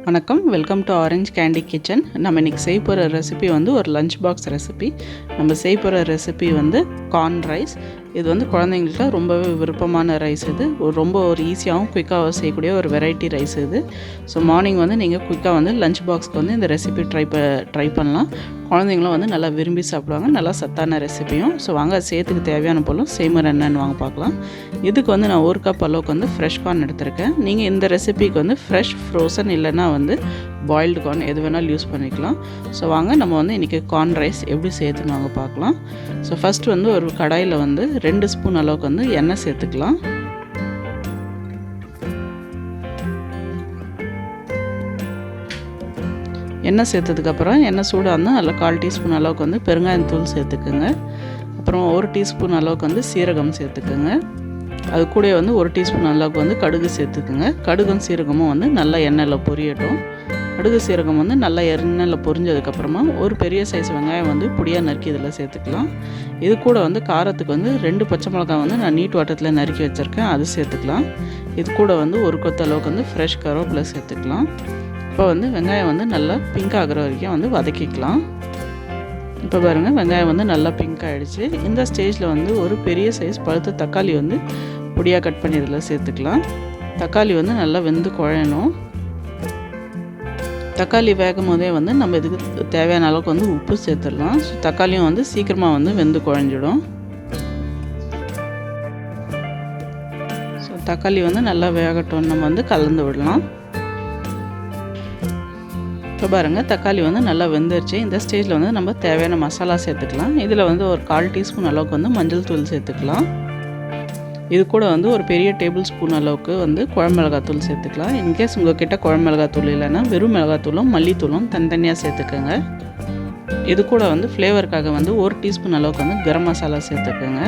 வணக்கம், welcome to orange candy kitchen. நம்ம இன்றைக்கி செய்ய போகிற ரெசிபி வந்து ஒரு லஞ்ச் பாக்ஸ் ரெசிபி. நம்ம செய்ய போகிற ரெசிபி வந்து கார்ன் ரைஸ். இது வந்து குழந்தைங்களுக்கு ரொம்பவே விருப்பமான ரைஸ். இது ரொம்ப ஈஸியாகவும் குயிக்காகவும் செய்யக்கூடிய ஒரு வெரைட்டி ரைஸ் இது. ஸோ மார்னிங் வந்து நீங்கள் குயிக்காக வந்து லஞ்ச் பாக்ஸ்க்கு வந்து இந்த ரெசிபி ட்ரை பண்ணலாம். குழந்தைங்களும் வந்து நல்லா விரும்பி சாப்பிடுவாங்க. நல்லா சத்தான ரெசிபியும். ஸோ வாங்க சேர்த்துக்கு தேவையான பொருளும் செய்முறை என்னென்னு வாங்க பார்க்கலாம். இதுக்கு வந்து நான் 1 கப் அளவுக்கு வந்து ஃப்ரெஷ் கார்ன் எடுத்திருக்கேன். நீங்கள் இந்த ரெசிபிக்கு வந்து ஃப்ரெஷ் ஃப்ரோசன் இல்லைன்னா வந்து பாயில்டு கார்ன் எது வேணாலும் யூஸ் பண்ணிக்கலாம். ஸோ வாங்க நம்ம வந்து இன்றைக்கி கார்ன் ரைஸ் எப்படி சேர்த்துன்னு வாங்க பார்க்கலாம். ஸோ ஃபஸ்ட்டு வந்து ஒரு கடாயில் வந்து 2 ஸ்பூன் அளவுக்கு வந்து எண்ணெய் சேர்த்துக்கலாம். எண்ணெய் சேர்த்ததுக்கப்புறம் எண்ணெய் சூடாக இருந்தால் அதில் 1/4 டீஸ்பூன் அளவுக்கு வந்து பெருங்காயத்தூள் சேர்த்துக்குங்க. அப்புறம் 1 டீஸ்பூன் அளவுக்கு வந்து சீரகம் சேர்த்துக்குங்க. அது கூட வந்து 1 டீஸ்பூன் அளவுக்கு வந்து கடுகு சேர்த்துக்குங்க. கடுகும் சீரகமும் வந்து நல்லா எண்ணெயில் பொரியட்டும். கடுகு சீரகம் வந்து நல்லா எண்ணெயில் பொரிஞ்சதுக்கப்புறமா ஒரு பெரிய சைஸ் வெங்காயம் வந்து பொடியாக நறுக்கி இதில் சேர்த்துக்கலாம். இது கூட வந்து காரத்துக்கு வந்து 2 பச்சை மிளகாய் வந்து நான் நீட் வாட்டத்தில் நறுக்கி வச்சுருக்கேன், அது சேர்த்துக்கலாம். இது கூட வந்து ஒரு கொத்து அளவுக்கு வந்து ஃப்ரெஷ் கருவேப்பிலை சேர்த்துக்கலாம். இப்போ வந்து வெங்காயம் வந்து நல்லா பிங்க் ஆகிற வரைக்கும் வந்து வதக்கிக்கலாம். இப்போ பாருங்கள், வெங்காயம் வந்து நல்லா பிங்க் ஆகிடுச்சு. இந்த ஸ்டேஜில் வந்து ஒரு பெரிய சைஸ் பழுத்த தக்காளி வந்து பொடியாக கட் பண்ணி இதில் சேர்த்துக்கலாம். தக்காளி வந்து நல்லா வெந்து குழையணும். தக்காளி வேகும் போதே வந்து நம்ம இதுக்கு தேவையான அளவுக்கு வந்து உப்பு சேர்த்துடலாம். ஸோ தக்காளியும் வந்து சீக்கிரமாக வந்து வெந்து குழஞ்சிடும். ஸோ தக்காளி வந்து நல்லா வேகட்டும், நம்ம வந்து கலந்து விடலாம். இப்போ பாருங்கள், தக்காளி வந்து நல்லா வெந்துருச்சு. இந்த ஸ்டேஜில் வந்து நம்ம தேவையான மசாலா சேர்த்துக்கலாம். இதில் வந்து ஒரு 1/4 டீஸ்பூன் அளவுக்கு வந்து மஞ்சள் தூள் சேர்த்துக்கலாம். இது கூட வந்து ஒரு பெரிய டேபிள் ஸ்பூன் அளவுக்கு வந்து குழம்பு மிளகாத்தூள் சேர்த்துக்கலாம். இன்கேஸ் உங்கள் கிட்ட குழம்பு மிளகாத்தூள் இல்லைன்னா வெறும் மிளகாத்தூளும் மல்லித்தூளும் தனித்தனியாக சேர்த்துக்கோங்க. இது கூட வந்து ஃப்ளேவருக்காக வந்து 1 டீஸ்பூன் அளவுக்கு வந்து கரம் மசாலா சேர்த்துக்கோங்க.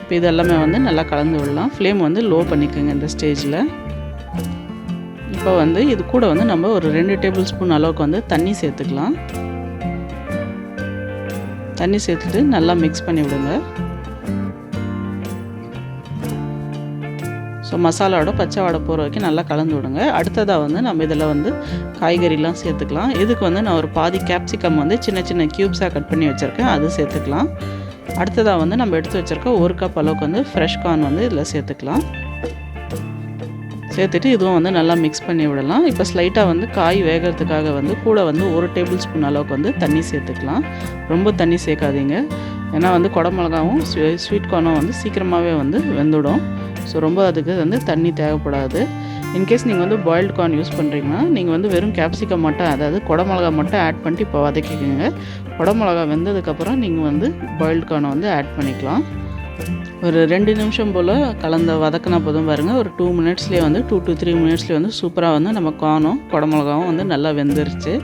இப்போ இதெல்லாமே வந்து நல்லா கலந்து விடலாம். ஃப்ளேம் வந்து லோ பண்ணிக்கோங்க இந்த ஸ்டேஜில். இப்போ வந்து இது கூட வந்து நம்ம ஒரு 2 டேபிள் ஸ்பூன் அளவுக்கு வந்து தண்ணி சேர்த்துக்கலாம். தண்ணி சேர்த்துட்டு நல்லா மிக்ஸ் பண்ணி விடுங்க. ஸோ மசாலாவோட பச்சை வாடை போகிற வரைக்கும் நல்லா கலந்து விடுங்க. அடுத்ததாக வந்து நம்ம இதில் வந்து காய்கறிலாம் சேர்த்துக்கலாம். இதுக்கு வந்து நான் ஒரு பாதி கேப்சிகம் வந்து சின்ன சின்ன க்யூப்ஸாக கட் பண்ணி வச்சுருக்கேன், அது சேர்த்துக்கலாம். அடுத்ததாக வந்து நம்ம எடுத்து வச்சுருக்க 1 கப் அளவுக்கு வந்து ஃப்ரெஷ் கார்ன் வந்து இதில் சேர்த்துக்கலாம். சேர்த்துட்டு இதுவும் வந்து நல்லா மிக்ஸ் பண்ணி விடலாம். இப்போ ஸ்லைட்டாக வந்து காய் வேகிறதுக்காக வந்து கூட வந்து 1 டேபிள் ஸ்பூன் அளவுக்கு வந்து தண்ணி சேர்த்துக்கலாம். ரொம்ப தண்ணி சேர்க்காதீங்க, ஏன்னா வந்து குடமிளகாவும் ஸ்வீட் கார்னும் வந்து சீக்கிரமாகவே வந்து வெந்துடும். ஸோ ரொம்ப அதுக்கு வந்து தண்ணி தேவைப்படாது. இன்கேஸ் நீங்கள் வந்து பாயில்டு கார்ன் யூஸ் பண்ணுறீங்கன்னா நீங்கள் வந்து வெறும் கேப்சிகம் மட்டும், அதாவது குடமிளகா மட்டும் ஆட் பண்ணிட்டு இப்போ வதக்கிக்கோங்க. குடமிளகா வெந்ததுக்கப்புறம் நீங்கள் வந்து பாயில்டு கார்னை வந்து ஆட் பண்ணிக்கலாம். ஒரு 2 நிமிஷம் போல் வதக்கினா போதும். பாருங்கள், ஒரு 2 மினிட்ஸ்லேயே வந்து 2 to 3 மினிட்ஸ்லேயே வந்து சூப்பராக வந்து நம்ம கார்னும் குடமிளகாவும் வந்து நல்லா வெந்துருச்சு.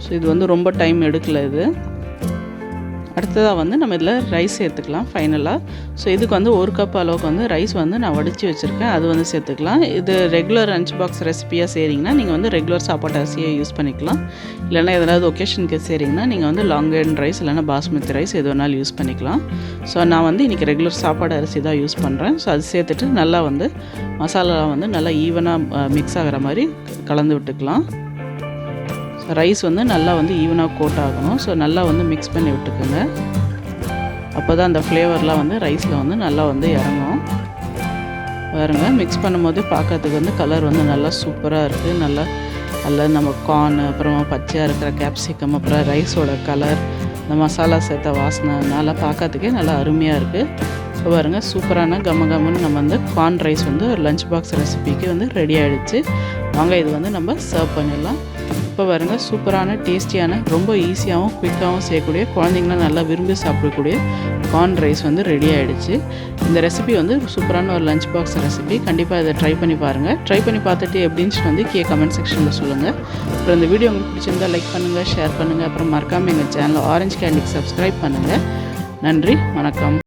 ஸோ இது வந்து ரொம்ப டைம் எடுக்கல இது. அடுத்ததாக வந்து நம்ம இதில் ரைஸ் சேர்த்துக்கலாம் ஃபைனலாக. ஸோ இதுக்கு வந்து 1 கப் அளவுக்கு வந்து ரைஸ் வந்து நான் வடித்து வச்சுருக்கேன், அது வந்து சேர்த்துக்கலாம். இது ரெகுலர் லஞ்ச் பாக்ஸ் ரெசிபியாக செய்கிறீங்கன்னா நீங்கள் வந்து ரெகுலர் சாப்பாட்டு அரிசியை யூஸ் பண்ணிக்கலாம். இல்லைனா எதனாவது ஒகேஷனுக்கு செய்கிறீங்கன்னா நீங்கள் வந்து லாங் கிரெயின் ரைஸ் இல்லைனா பாஸ்மதி ரைஸ் எது வேணாலும் யூஸ் பண்ணிக்கலாம். ஸோ நான் வந்து இன்றைக்கி ரெகுலர் சாப்பாடு அரிசி தான் யூஸ் பண்ணுறேன். ஸோ அது சேர்த்துட்டு நல்லா வந்து மசாலா வந்து நல்லா ஈவனாக மிக்ஸ் ஆகிற மாதிரி கலந்து விட்டுக்கலாம். ரைஸ் வந்து நல்லா வந்து ஈவனாக கோட் ஆகணும். ஸோ நல்லா வந்து மிக்ஸ் பண்ணி விட்டுக்குங்க. அப்போ தான் அந்த ஃப்ளேவர்லாம் வந்து ரைஸில் வந்து நல்லா வந்து இறங்கும். பாருங்க, மிக்ஸ் பண்ணும்போது பார்க்கறதுக்கு வந்து கலர் வந்து நல்லா சூப்பராக இருக்குது. நல்லா நம்ம கார்ன், அப்புறமா பச்சையாக இருக்கிற கேப்சிகம், அப்புறம் ரைஸோட கலர், இந்த மசாலா சேர்த்த வாசனை நல்லா பார்க்கறதுக்கே நல்லா அருமையாக இருக்குது. இப்போ பாருங்கள், சூப்பரான கம்மன்னு நம்ம வந்து கார்ன் ரைஸ் வந்து ஒரு லஞ்ச் பாக்ஸ் ரெசிபிக்கு வந்து ரெடி ஆகிடுச்சு. வாங்க இது வந்து நம்ம சர்வ் பண்ணிடலாம். இப்போ பாருங்கள், சூப்பரான டேஸ்டியான ரொம்ப ஈஸியாகவும் குயிக்காகவும் செய்யக்கூடிய குழந்தைங்களாம் நல்லா விரும்பி சாப்பிடக்கூடிய கார்ன் ரைஸ் வந்து ரெடி ஆகிடுச்சு. இந்த ரெசிபி வந்து சூப்பரான ஒரு லஞ்ச் பாக்ஸ் ரெசிபி. கண்டிப்பாக இதை ட்ரை பண்ணி பாருங்கள். ட்ரை பண்ணி பார்த்துட்டு எப்படின்னு வந்து கமெண்ட் செக்ஷனில் சொல்லுங்கள். அப்புறம் இந்த வீடியோ உங்களுக்கு பிடிச்சிருந்தால் லைக் பண்ணுங்கள், ஷேர் பண்ணுங்கள். அப்புறம் மறக்காமல் எங்கள் சேனல் ஆரஞ்ச் கேண்டிக்கு சப்ஸ்கிரைப் பண்ணுங்கள். நன்றி, வணக்கம்.